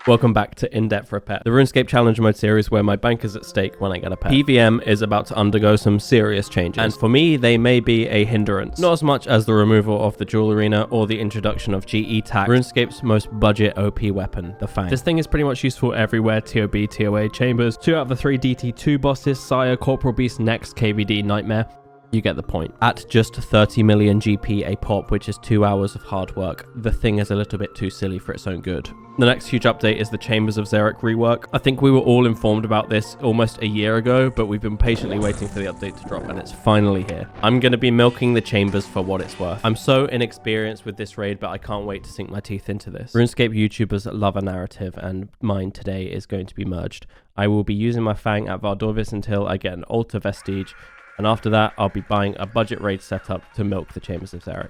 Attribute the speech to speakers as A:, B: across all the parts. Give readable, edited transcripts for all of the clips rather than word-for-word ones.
A: Welcome back to In-Depth Repair, the RuneScape Challenge Mode series where my bank is at stake when I get a pet. PVM is about to undergo some serious changes, and for me, they may be a hindrance. Not as much as the removal of the Duel Arena or the introduction of GE TAC, RuneScape's most budget OP weapon, the Fang. This thing is pretty much useful everywhere: TOB, TOA, Chambers, 2 out of the 3 DT2 bosses, Sire, Corporal Beast, Next, KVD, Nightmare. You get the point. At just 30 million GP a pop, which is 2 hours of hard work, the thing is a little bit too silly for its own good. The next huge update is the Chambers of Xeric rework. I think we were all informed about this almost a year ago, but we've been patiently waiting for the update to drop, and it's finally here. I'm going to be milking the Chambers for what it's worth. I'm so inexperienced with this raid, but I can't wait to sink my teeth into this. RuneScape YouTubers love a narrative, and mine today is going to be merged. I will be using my Fang at Vardorvis until I get an Altar Vestige, and after that, I'll be buying a budget raid setup to milk the Chambers of Xeric.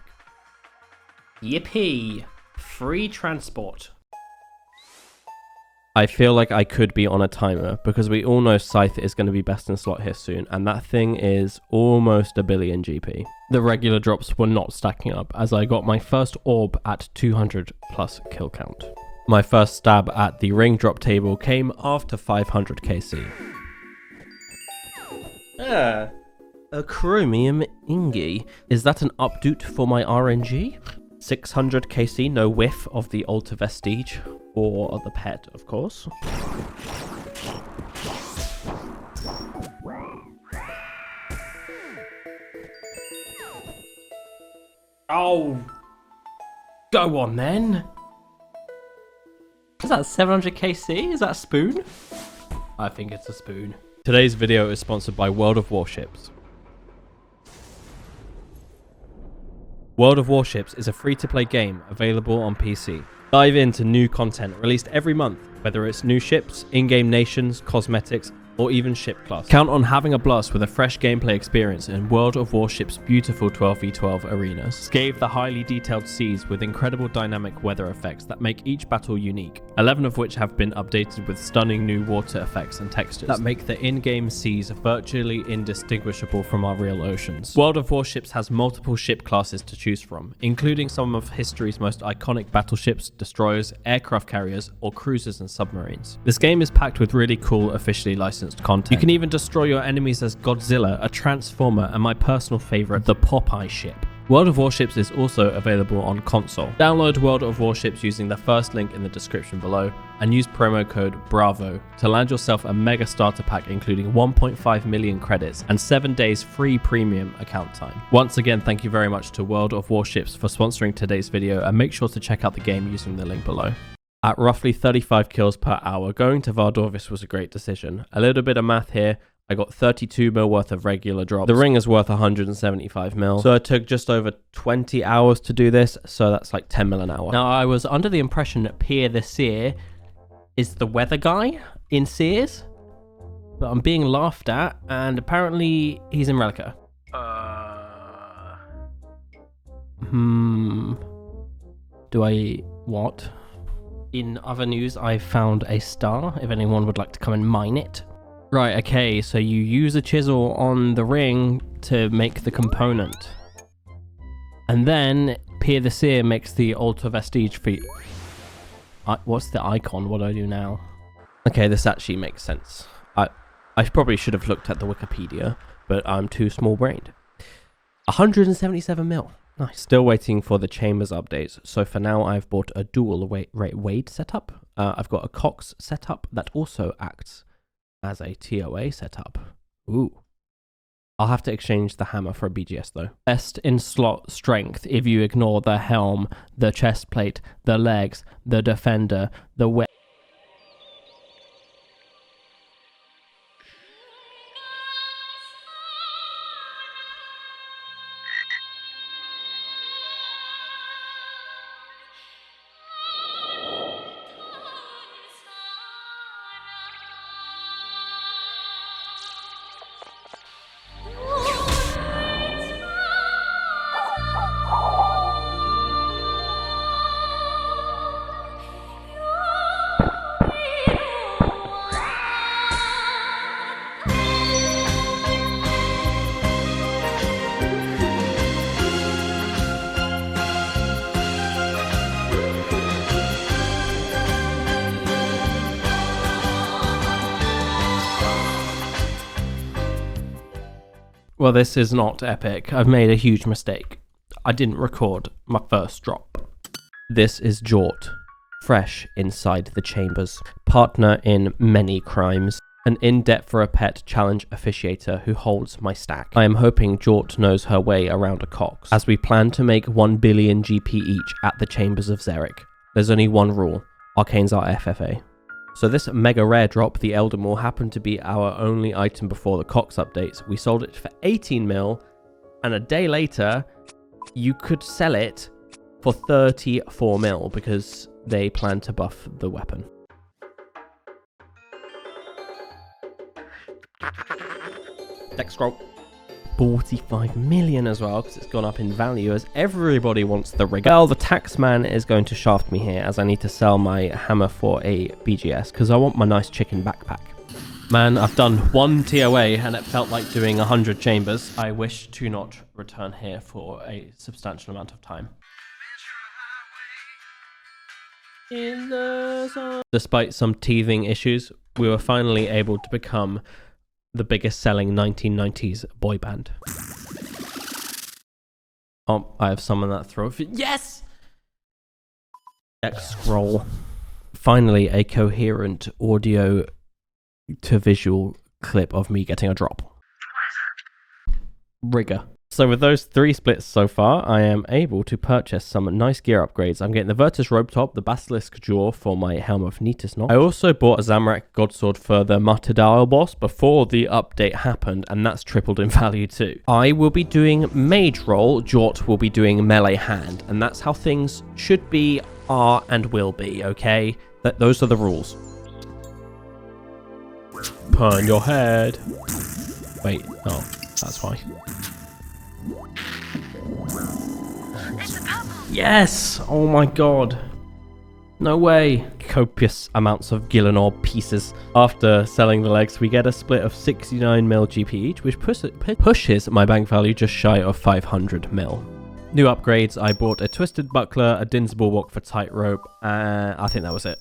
B: Yippee! Free transport.
A: I feel like I could be on a timer because we all know Scythe is going to be best in slot here soon, and that thing is almost a billion GP. The regular drops were not stacking up as I got my first orb at 200 plus kill count. My first stab at the ring drop table came after 500 KC. A chromium ingi. Is that an updoot for my RNG? 600 KC, no whiff of the Altar Vestige, or the pet, of course.
B: Oh! Go on then! Is that 700 KC? Is that a spoon? I think it's a spoon.
A: Today's video is sponsored by World of Warships. World of Warships is a free-to-play game available on PC. Dive into new content released every month, whether it's new ships, in-game nations, cosmetics, or even ship class. Count on having a blast with a fresh gameplay experience in World of Warships' beautiful 12v12 arenas. Scave the highly detailed seas with incredible dynamic weather effects that make each battle unique, 11 of which have been updated with stunning new water effects and textures that make the in-game seas virtually indistinguishable from our real oceans. World of Warships has multiple ship classes to choose from, including some of history's most iconic battleships, destroyers, aircraft carriers, or cruisers and submarines. This game is packed with really cool, officially licensed content. You can even destroy your enemies as Godzilla, a Transformer, and my personal favorite, the Popeye ship. World of Warships is also available on console. Download World of Warships using the first link in the description below and use promo code BRAVO to land yourself a mega starter pack including 1.5 million credits and 7 days free premium account time. Once again, thank you very much to World of Warships for sponsoring today's video, and make sure to check out the game using the link below. At roughly 35 kills per hour, going to Vardorvis was a great decision. A little bit of math here. I got 32 mil worth of regular drops. The ring is worth 175 mil. So it took just over 20 hours to do this. So that's like 10 mil an hour.
B: Now, I was under the impression that Pierre the Seer is the weather guy in Sears, but I'm being laughed at, and apparently he's in Relica. Do I... what? In other news, I found a star, if anyone would like to come and mine it. Right, okay, so you use a chisel on the ring to make the component. And then Pierre the Seer makes the Altar Vestige for you. What's the icon? What do I do now?
A: Okay, this actually makes sense. I probably should have looked at the Wikipedia, but I'm too small-brained. 177 mil. Nice. Still waiting for the Chambers updates. So for now, I've bought a dual Wade setup. I've got a Cox setup that also acts as a TOA setup. Ooh. I'll have to exchange the hammer for a BGS though. Best in slot strength if you ignore the helm, the chest plate, the legs, the defender, the
B: Well, this is not epic. I've made a huge mistake. I didn't record my first drop. This is Jort, fresh inside the chambers, partner in many crimes, an in-debt for a pet challenge officiator who holds my stack. I am hoping Jort knows her way around a Cox, as we plan to make 1 billion GP each at the chambers of Xeric. There's only one rule, arcanes are FFA. So this mega rare drop, the Elder Maw, happened to be our only item before the Cox updates. We sold it for 18 mil, and a day later, you could sell it for 34 mil because they plan to buff the weapon. Deck scroll. 45 million as well, because it's gone up in value as everybody wants the rigger. Well, the taxman is going to shaft me here as I need to sell my hammer for a BGS because I want my nice chicken backpack. Man, I've done 1 TOA and it felt like doing 100 chambers. I wish to not return here for a substantial amount of time. Despite some teething issues, we were finally able to become the biggest selling 1990s boy band. Oh, I have summoned that throw. Yes! X scroll. Finally, a coherent audio to visual clip of me getting a drop. Rigger. So with those 3 splits so far, I am able to purchase some nice gear upgrades. I'm getting the Virtus Robe Top, the Basilisk Jaw for my Helm of Neatus Knot. I also bought a Zamorak Godsword for the Matadao boss before the update happened, and that's tripled in value too. I will be doing Mage Roll, Jort will be doing Melee Hand, and that's how things should be, are, and will be, okay? Those are the rules. Turn your head. Wait, oh, that's why. Yes! Oh my god. No way. Copious amounts of Gillenor pieces. After selling the legs, we get a split of 69 mil GP each, which pushes my bank value just shy of 500 mil. New upgrades, I bought a Twisted Buckler, a Din's Bulwark for Tightrope, and I think that was it.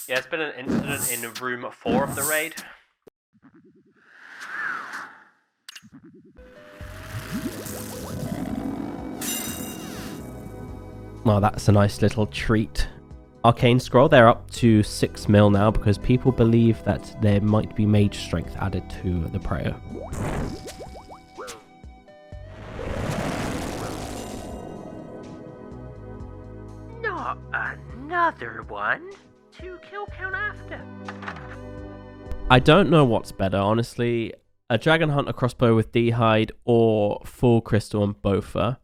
B: Yeah, it's been an incident in room 4 of the raid. Well, that's a nice little treat. Arcane Scroll, they're up to 6 mil now because people believe that there might be mage strength added to the prayer.
C: Not another one. 2 kill count after.
B: I don't know what's better, honestly. A Dragon Hunter crossbow with D-Hide or full crystal and Bofa.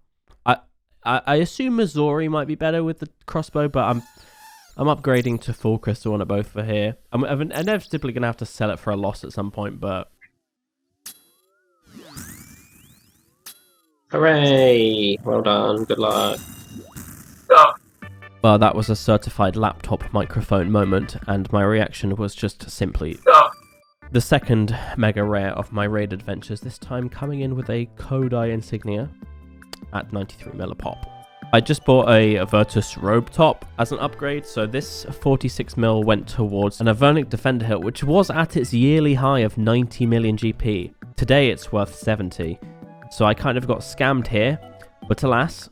B: I assume Missouri might be better with the crossbow, but I'm upgrading to full crystal on it both for here. I'm inevitably going to have to sell it for a loss at some point, but...
D: Hooray! Well done, good luck.
B: Well, that was a certified laptop microphone moment, and my reaction was just simply... The second mega rare of my raid adventures, this time coming in with a Kodai insignia at 93 mil a pop. I just bought a Virtus Robe Top as an upgrade, so this 46 mil went towards an Avernic Defender hilt, which was at its yearly high of 90 million GP. Today it's worth 70, so I kind of got scammed here, but alas,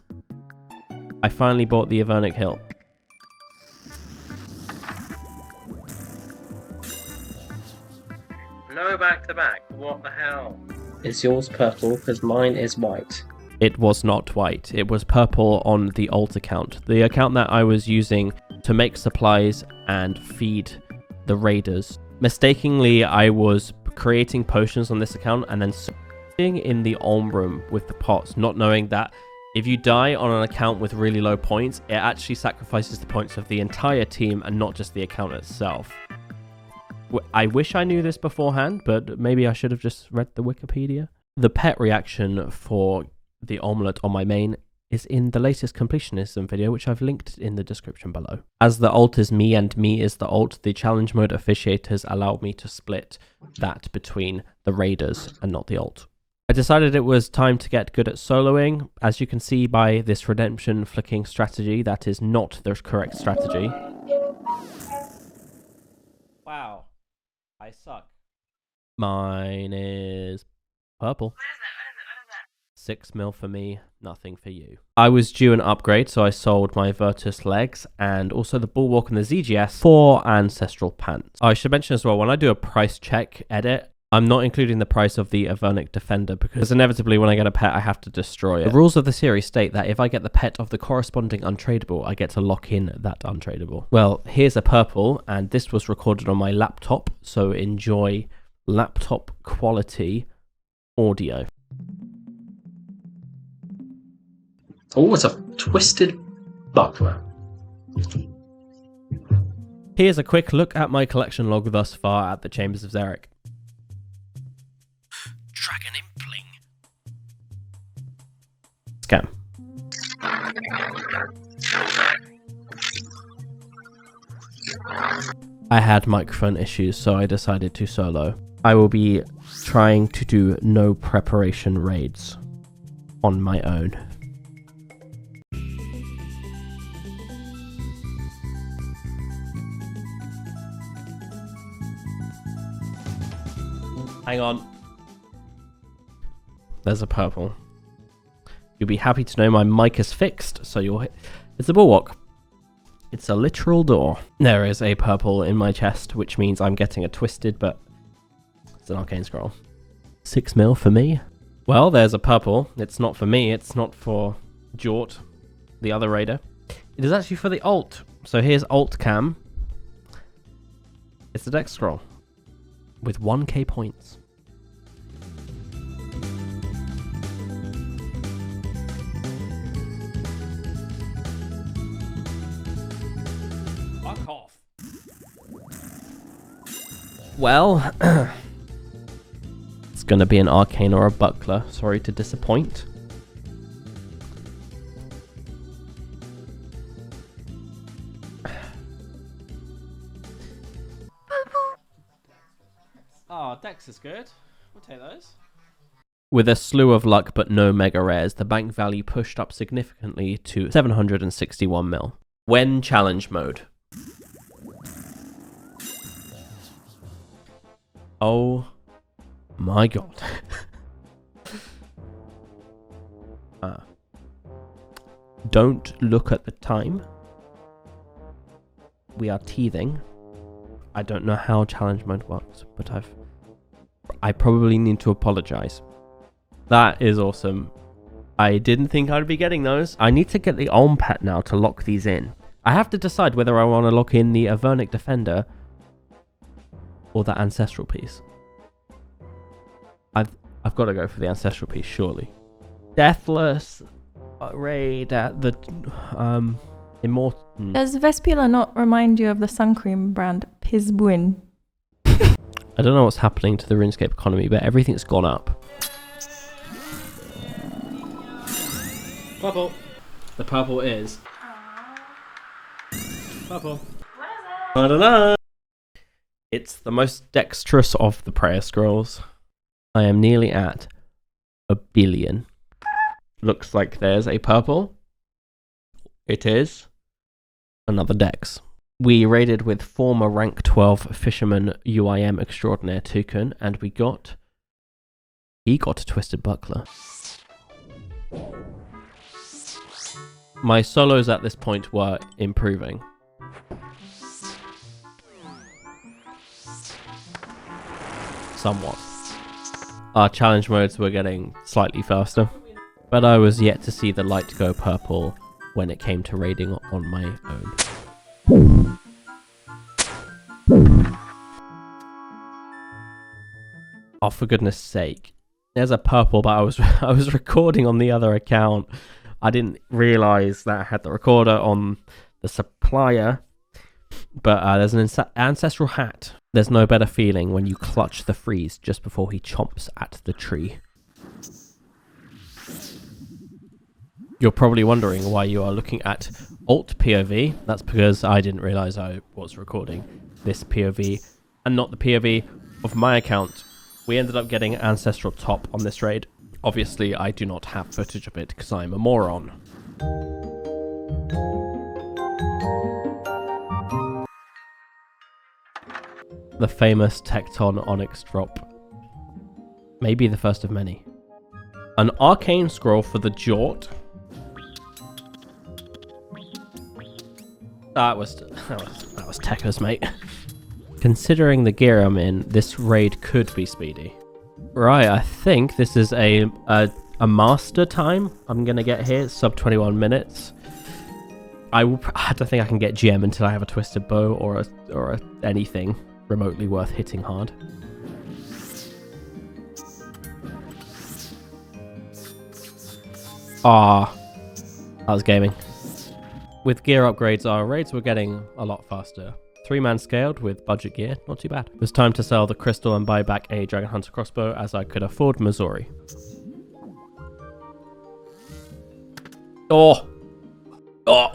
B: I finally bought the Avernic hilt.
C: No back to back. What the hell?
D: Is yours purple? Because mine is white.
B: It was not white. It was purple on the alt account. The account that I was using to make supplies and feed the raiders. Mistakenly, I was creating potions on this account and then sitting in the Olm room with the pots, not knowing that if you die on an account with really low points, it actually sacrifices the points of the entire team and not just the account itself. I wish I knew this beforehand, but maybe I should have just read the Wikipedia. The pet reaction for the omelette on my main is in the latest Completionism video, which I've linked in the description below. As the alt is me and me is the alt, the challenge mode officiators allow me to split that between the raiders and not the alt. I decided it was time to get good at soloing. As you can see by this redemption flicking strategy, that is not the correct strategy. Wow, I suck. Mine is purple.
C: What is that?
A: 6 mil for me, nothing for you. I was due an upgrade, so I sold my Virtus legs and also the Bulwark and the ZGS for Ancestral Pants. I should mention as well, when I do a price check edit, I'm not including the price of the Avernic Defender because inevitably when I get a pet, I have to destroy it. The rules of the series state that if I get the pet of the corresponding untradeable, I get to lock in that untradeable. Well, here's a purple, and this was recorded on my laptop, so enjoy laptop quality audio.
D: Oh, it's a twisted buckler.
A: Here's a quick look at my collection log thus far at the Chambers of Xeric.
B: Dragon Impling.
A: Scam. I had microphone issues, so I decided to solo. I will be trying to do no preparation raids on my own. Hang on. There's a purple. You'll be happy to know my mic is fixed, so you'll hit. It's a bulwark. It's a literal door. There is a purple in my chest, which means I'm getting a twisted, but it's an arcane scroll. 6 mil for me. Well, there's a purple. It's not for me. It's not for Jort, the other raider. It is actually for the alt. So here's alt cam. It's a dex scroll with 1k points. Fuck off. Well, it's gonna be an arcane or a buckler. Sorry to disappoint. Oh, Dex is good. We'll take those. With a slew of luck but no mega rares, the bank value pushed up significantly to 761 mil. When challenge mode. Oh my god. Don't look at the time. We are teething. I don't know how challenge mode works, but I probably need to apologize. That is awesome. I didn't think I'd be getting those. I need to get the Olm pet now to lock these in. I have to decide whether I want to lock in the Avernic Defender or the Ancestral piece. I've got to go for the Ancestral piece, surely. Deathless raid at the Immortal.
E: Does Vespula not remind you of the sun cream brand Pizbuin?
A: I don't know what's happening to the RuneScape economy, but everything's gone up. Purple. The purple is. Purple. What is it? I don't know. It's the most dexterous of the prayer scrolls. I am nearly at 1 billion. Looks like there's a purple. It is another dex. We raided with former rank 12 fisherman UIM extraordinaire Toucan, and he got a twisted buckler. My solos at this point were improving. Somewhat. Our challenge modes were getting slightly faster, but I was yet to see the light go purple when it came to raiding on my own. Oh, for goodness sake. There's a purple, but I was recording on the other account. I didn't realize that I had the recorder on the supplier. But there's an ancestral hat. There's no better feeling when you clutch the freeze just before he chomps at the tree. You're probably wondering why you are looking at alt POV. That's because I didn't realize I was recording this POV and not the POV of my account. We ended up getting ancestral top on this raid. Obviously, I do not have footage of it because I'm a moron. The famous Tecton Onyx drop. Maybe the first of many.
B: An arcane scroll for the Jort. That was Tekka's, mate. Considering the gear I'm in, this raid could be speedy. Right, I think this is a master time I'm gonna get here. It's sub 21 minutes. I don't think I can get gem until I have a twisted bow or anything remotely worth hitting hard. Ah, that was gaming. With gear upgrades, our raids were getting a lot faster. 3-man scaled with budget gear, not too bad. It was time to sell the crystal and buy back a Dragon Hunter crossbow as I could afford Missouri. Oh! Oh!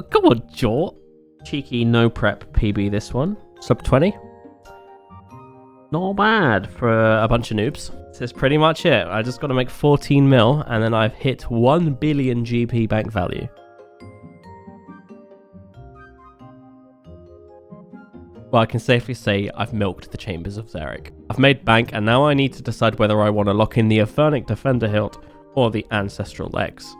B: Come on, Jort. Cheeky no prep PB this one. Sub 20. Not bad for a bunch of noobs. This is pretty much it. I just got to make 14 mil and then I've hit 1 billion GP bank value. Well, I can safely say I've milked the chambers of Zarek. I've made bank and now I need to decide whether I want to lock in the Avernic Defender hilt or the Ancestral legs.